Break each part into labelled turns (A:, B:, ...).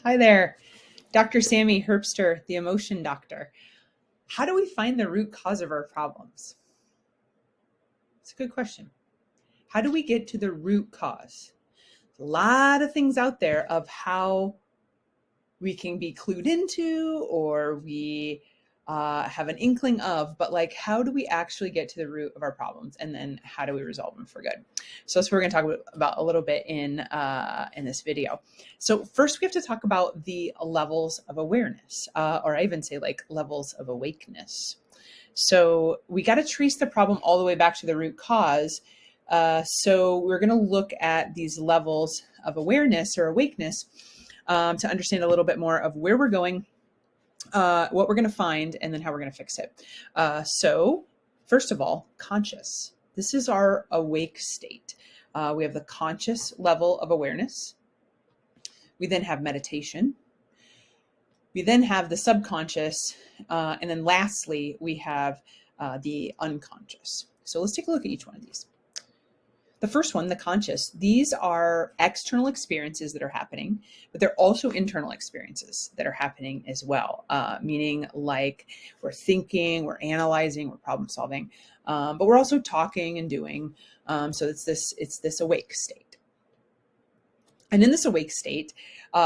A: Hi there, Dr. Sami Herbster, the emotion doctor. How do we find the root cause of our problems? It's a good question. How do we get to the root cause? A lot of things out there of how we can be clued into or we have an inkling of, but like, how do we actually get to the root of our problems, and then how do we resolve them for good? So that's what we're going to talk about a little bit in this video. So first, we have to talk about the levels of awareness, or I even say like levels of awakeness. So we got to trace the problem all the way back to the root cause. So we're going to look at these levels of awareness or awakeness to understand a little bit more of where we're going, what we're going to find, and then how we're going to fix it. So first of all, conscious. This is our awake state. We have the conscious level of awareness. We then have meditation. We then have the subconscious. And then lastly, we have the unconscious. So let's take a look at each one of these. The first one, the conscious, these are external experiences that are happening, but they're also internal experiences that are happening as well, meaning like we're thinking, we're analyzing, we're problem solving, but we're also talking and doing. So it's this awake state. And in this awake state,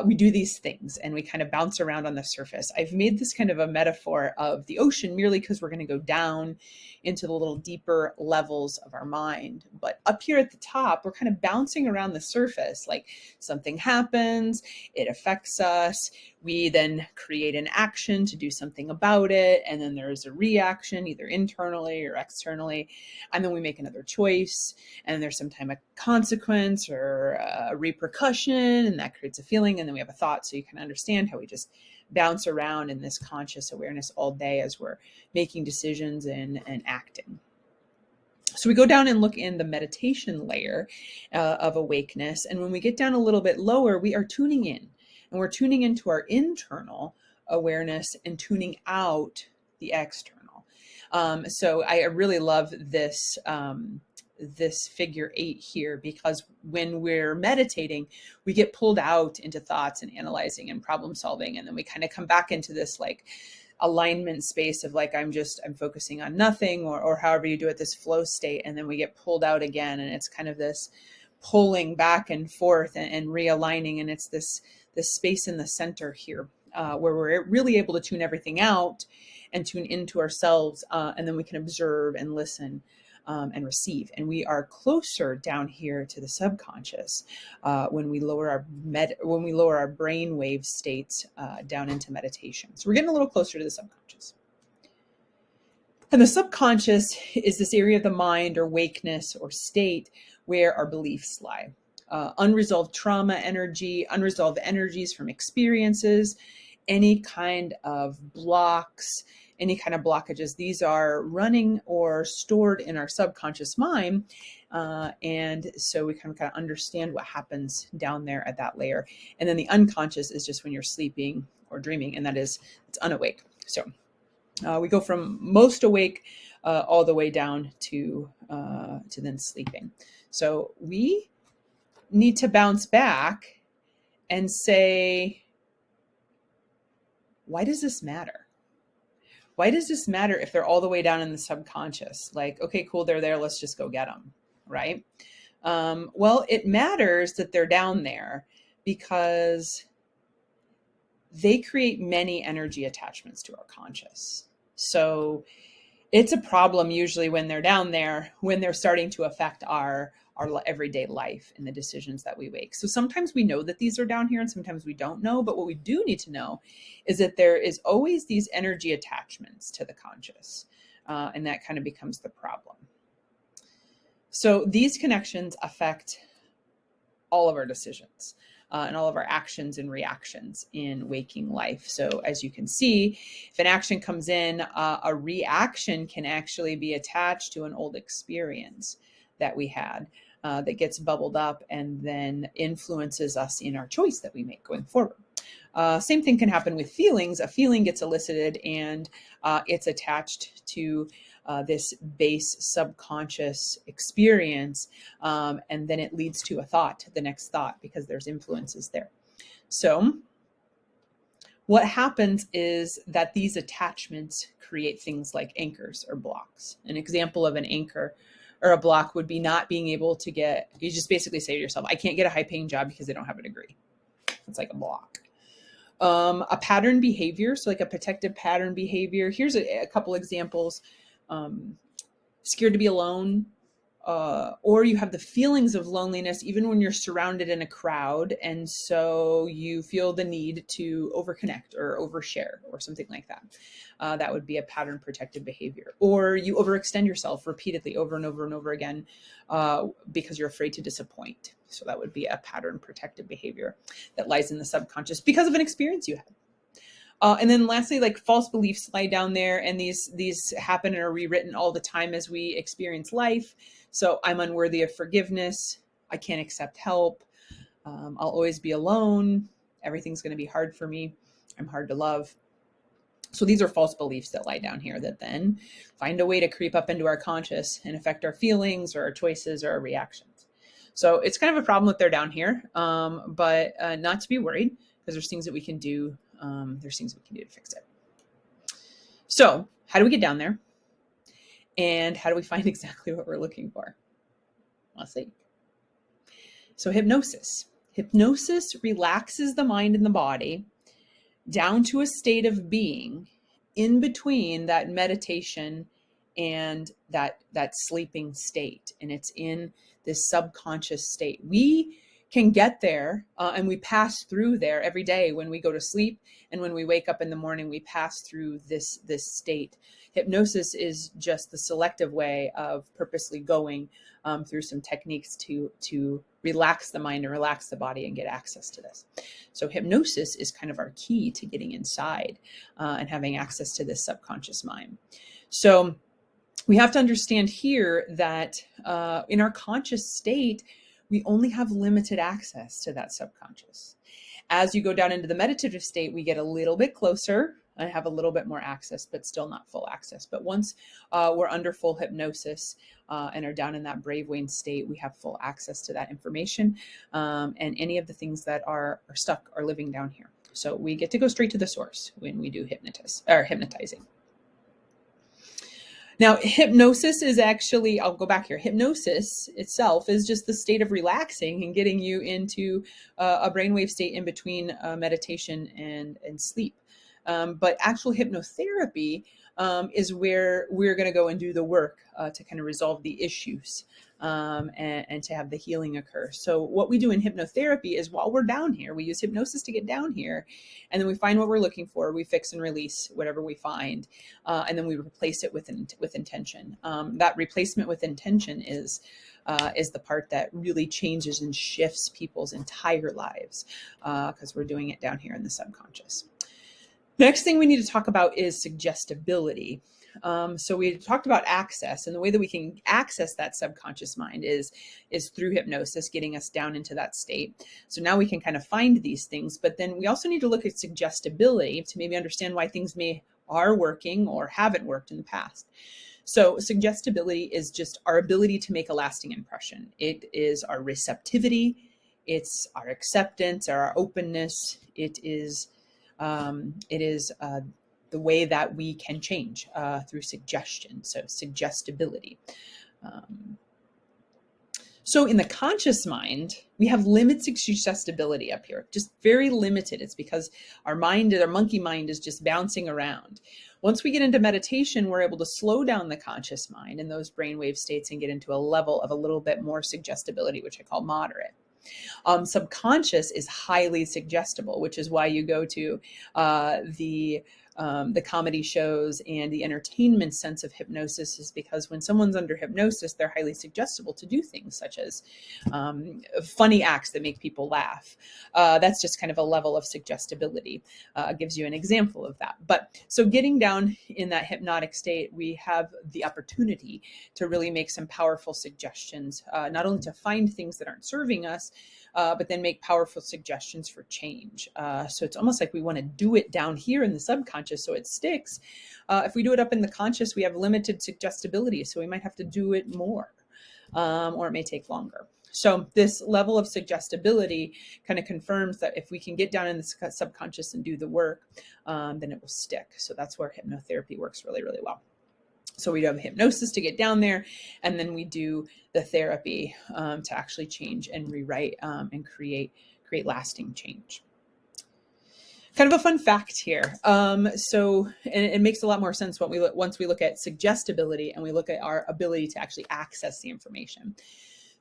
A: we do these things and we kind of bounce around on the surface. I've made this kind of a metaphor of the ocean merely because we're going to go down into the little deeper levels of our mind. But up here at the top, we're kind of bouncing around the surface, like something happens, it affects us. We then create an action to do something about it. And then there's a reaction, either internally or externally. And then we make another choice. And there's sometimes a consequence or a repercussion, and that creates a feeling. And then we have a thought. So you can understand how we just bounce around in this conscious awareness all day as we're making decisions and acting. So we go down and look in the meditation layer of awakeness. And when we get down a little bit lower, we are tuning in. And we're tuning into our internal awareness and tuning out the external. So I really love this this figure 8 here, because when we're meditating, we get pulled out into thoughts and analyzing and problem solving. And then we kind of come back into this like alignment space of like, I'm focusing on nothing, or however you do it, this flow state. And then we get pulled out again. And it's kind of this pulling back and forth and realigning. And it's this space in the center here where we're really able to tune everything out and tune into ourselves. And then we can observe and listen and receive. And we are closer down here to the subconscious when we lower our brain wave states down into meditation. So we're getting a little closer to the subconscious. And the subconscious is this area of the mind or wakeness or state where our beliefs lie. Unresolved trauma energy, unresolved energies from experiences, any kind of blocks, any kind of blockages. These are running or stored in our subconscious mind. And so we kind of understand what happens down there at that layer. And then the unconscious is just when you're sleeping or dreaming, and it's unawake. So we go from most awake all the way down to then sleeping. So we need to bounce back and say, why does this matter? Why does this matter if they're all the way down in the subconscious? Like, okay, cool, they're there. Let's just go get them, right? Well, it matters that they're down there because they create many energy attachments to our conscious. So it's a problem usually when they're down there, when they're starting to affect our everyday life and the decisions that we make. So sometimes we know that these are down here and sometimes we don't know. But what we do need to know is that there is always these energy attachments to the conscious. And that kind of becomes the problem. So these connections affect all of our decisions and all of our actions and reactions in waking life. So as you can see, if an action comes in, a reaction can actually be attached to an old experience that we had that gets bubbled up and then influences us in our choice that we make going forward. Same thing can happen with feelings. A feeling gets elicited and it's attached to this base subconscious experience. And then it leads to a thought, the next thought, because there's influences there. So what happens is that these attachments create things like anchors or blocks. An example of an anchor or a block would be not being able to you just basically say to yourself, I can't get a high paying job because I don't have a degree. It's like a block. A pattern behavior, so like a protective pattern behavior. Here's a couple examples. Scared to be alone, or you have the feelings of loneliness even when you're surrounded in a crowd, and so you feel the need to overconnect or overshare or something like that. That would be a pattern protective behavior. Or you overextend yourself repeatedly over and over and over again because you're afraid to disappoint. So that would be a pattern protective behavior that lies in the subconscious because of an experience you had. And then lastly, like false beliefs lie down there, and these happen and are rewritten all the time as we experience life. So I'm unworthy of forgiveness. I can't accept help. I'll always be alone. Everything's going to be hard for me. I'm hard to love. So these are false beliefs that lie down here that then find a way to creep up into our conscious and affect our feelings or our choices or our reactions. So it's kind of a problem that they're down here, but not to be worried, because there's things that we can do. There's things we can do to fix it. So how do we get down there? And how do we find exactly what we're looking for? Let's see. So hypnosis. Hypnosis relaxes the mind and the body down to a state of being in between that meditation and that sleeping state. And it's in this subconscious state. We can get there and we pass through there every day when we go to sleep, and when we wake up in the morning, we pass through this state. Hypnosis is just the selective way of purposely going through some techniques to relax the mind and relax the body and get access to this. So hypnosis is kind of our key to getting inside and having access to this subconscious mind. So we have to understand here that in our conscious state, we only have limited access to that subconscious. As you go down into the meditative state, we get a little bit closer and have a little bit more access, but still not full access. But once we're under full hypnosis and are down in that brainwave state, we have full access to that information and any of the things that are stuck are living down here. So we get to go straight to the source when we do hypnotizing. Now, hypnosis is actually, I'll go back here. Hypnosis itself is just the state of relaxing and getting you into a brainwave state in between meditation and sleep. But actual hypnotherapy is where we're going to go and do the work to kind of resolve the issues and to have the healing occur. So what we do in hypnotherapy is while we're down here, we use hypnosis to get down here, and then we find what we're looking for. We fix and release whatever we find, and then we replace it with intention. That replacement with intention is the part that really changes and shifts people's entire lives because we're doing it down here in the subconscious. Next thing we need to talk about is suggestibility. So we talked about access, and the way that we can access that subconscious mind is through hypnosis, getting us down into that state. So now we can kind of find these things, but then we also need to look at suggestibility to maybe understand why things are working or haven't worked in the past. So suggestibility is just our ability to make a lasting impression. It is our receptivity. It's our acceptance, our openness. It is the way that we can change through suggestion. So suggestibility. So in the conscious mind, we have limited suggestibility up here, just very limited. It's because our monkey mind is just bouncing around. Once we get into meditation, we're able to slow down the conscious mind in those brainwave states and get into a level of a little bit more suggestibility, which I call moderate. Subconscious is highly suggestible, which is why you go to the comedy shows and the entertainment sense of hypnosis, is because when someone's under hypnosis, they're highly suggestible to do things such as funny acts that make people laugh. That's just kind of a level of suggestibility. Gives you an example of that. But so getting down in that hypnotic state, we have the opportunity to really make some powerful suggestions, not only to find things that aren't serving us, but then make powerful suggestions for change. So it's almost like we want to do it down here in the subconscious so it sticks. If we do it up in the conscious, we have limited suggestibility, so we might have to do it more, or it may take longer. So this level of suggestibility kind of confirms that if we can get down in the subconscious and do the work, then it will stick. So that's where hypnotherapy works really, really well. So we have hypnosis to get down there, and then we do the therapy to actually change and rewrite and create lasting change. Kind of a fun fact here. So it makes a lot more sense once we look at suggestibility and we look at our ability to actually access the information.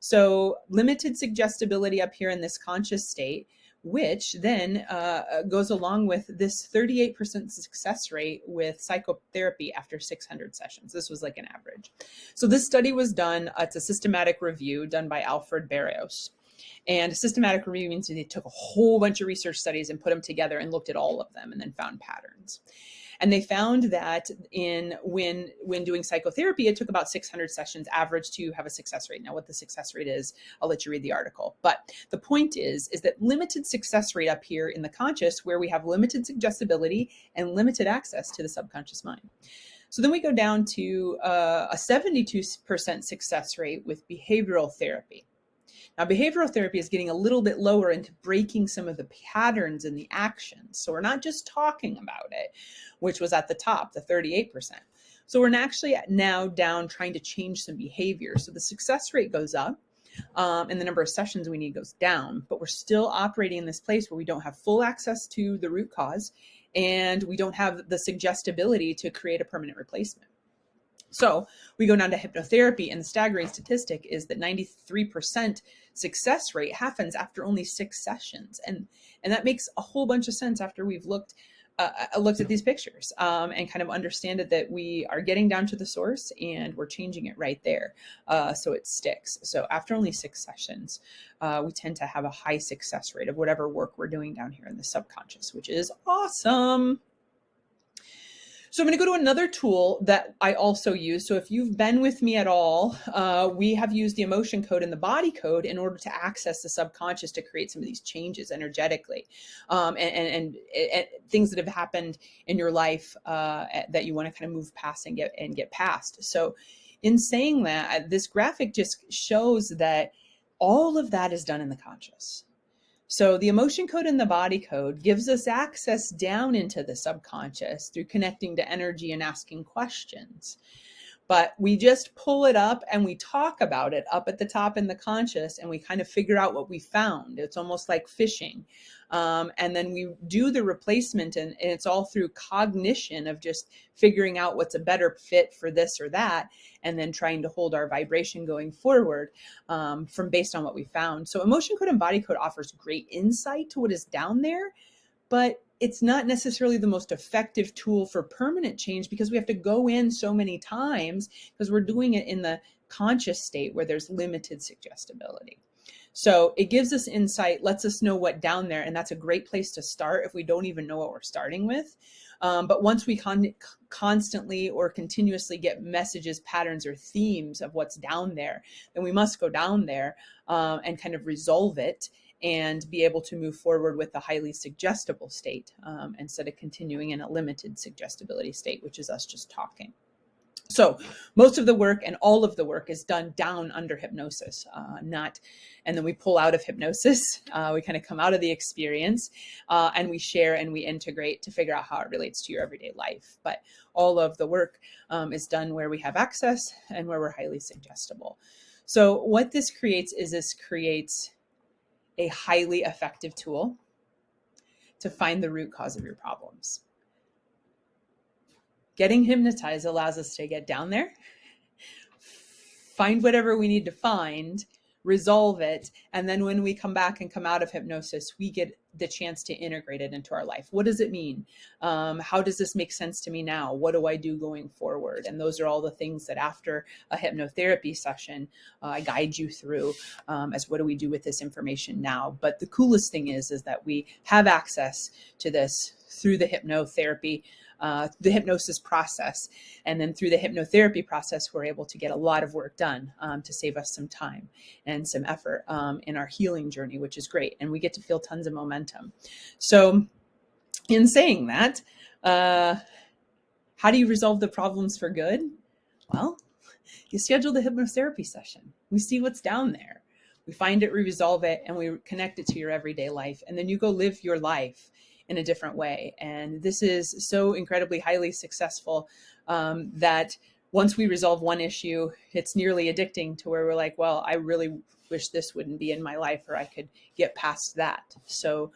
A: So limited suggestibility up here in this conscious state, which then goes along with this 38% success rate with psychotherapy after 600 sessions. This was like an average. So this study was done, it's a systematic review done by Alfred Barrios. And systematic review means they took a whole bunch of research studies and put them together and looked at all of them and then found patterns. And they found that when doing psychotherapy, it took about 600 sessions average to have a success rate. Now, what the success rate is, I'll let you read the article. But the point is that limited success rate up here in the conscious, where we have limited suggestibility and limited access to the subconscious mind. So then we go down to a 72% success rate with behavioral therapy. Now, behavioral therapy is getting a little bit lower into breaking some of the patterns and the actions. So we're not just talking about it, which was at the top, the 38%. So we're actually now down trying to change some behavior. So the success rate goes up and the number of sessions we need goes down, but we're still operating in this place where we don't have full access to the root cause and we don't have the suggestibility to create a permanent replacement. So we go down to hypnotherapy, and the staggering statistic is that 93% success rate happens after only 6 sessions. And that makes a whole bunch of sense after we've looked at these pictures and kind of understand it, that we are getting down to the source and we're changing it right there. So it sticks. So after only 6 sessions, we tend to have a high success rate of whatever work we're doing down here in the subconscious, which is awesome. So I'm going to go to another tool that I also use. So if you've been with me at all, we have used the emotion code and the body code in order to access the subconscious to create some of these changes energetically and things that have happened in your life that you want to kind of move past and get past. So in saying that, this graphic just shows that all of that is done in the conscious. So the emotion code and the body code gives us access down into the subconscious through connecting to energy and asking questions. But we just pull it up and we talk about it up at the top in the conscious, and we kind of figure out what we found. It's almost like fishing. And then we do the replacement, and it's all through cognition of just figuring out what's a better fit for this or that, and then trying to hold our vibration going forward from based on what we found. So emotion code and body code offers great insight to what is down there, but it's not necessarily the most effective tool for permanent change because we have to go in so many times because we're doing it in the conscious state where there's limited suggestibility. So it gives us insight, lets us know what down there, and that's a great place to start if we don't even know what we're starting with. But once we constantly or continuously get messages, patterns, or themes of what's down there, then we must go down there and kind of resolve it and be able to move forward with a highly suggestible state instead of continuing in a limited suggestibility state, which is us just talking. So most of the work and all of the work is done down under hypnosis, and then we pull out of hypnosis. We kind of come out of the experience and we share and we integrate to figure out how it relates to your everyday life. But all of the work is done where we have access and where we're highly suggestible. So what this creates is a highly effective tool to find the root cause of your problems. Getting hypnotized allows us to get down there, find whatever we need to find, resolve it, and then when we come back and come out of hypnosis, we get the chance to integrate it into our life. What does it mean? How does this make sense to me now? What do I do going forward? And those are all the things that after a hypnotherapy session, I guide you through as what do we do with this information now? But the coolest thing is that we have access to this through the hypnotherapy, the hypnosis process. And then through the hypnotherapy process, we're able to get a lot of work done to save us some time and some effort in our healing journey, which is great. And we get to feel tons of momentum. So in saying that, how do you resolve the problems for good? Well, you schedule the hypnotherapy session. We see what's down there. We find it, we resolve it, and we connect it to your everyday life. And then you go live your life in a different way. And this is so incredibly highly successful that once we resolve one issue, it's nearly addicting to where we're like, well, I really wish this wouldn't be in my life, or I could get past that. So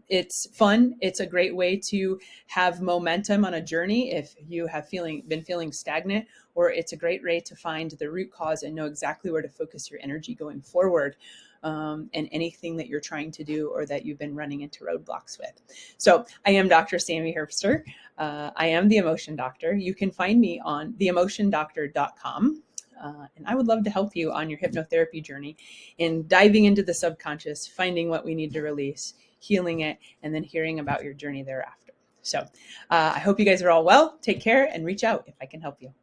A: it's fun. It's a great way to have momentum on a journey if you have been feeling stagnant, or it's a great way to find the root cause and know exactly where to focus your energy going forward. And anything that you're trying to do or that you've been running into roadblocks with. So I am Dr. Sami Herbster. I am the Emotion Doctor. You can find me on theemotiondoctor.com. And I would love to help you on your hypnotherapy journey in diving into the subconscious, finding what we need to release, healing it, and then hearing about your journey thereafter. So I hope you guys are all well. Take care and reach out if I can help you.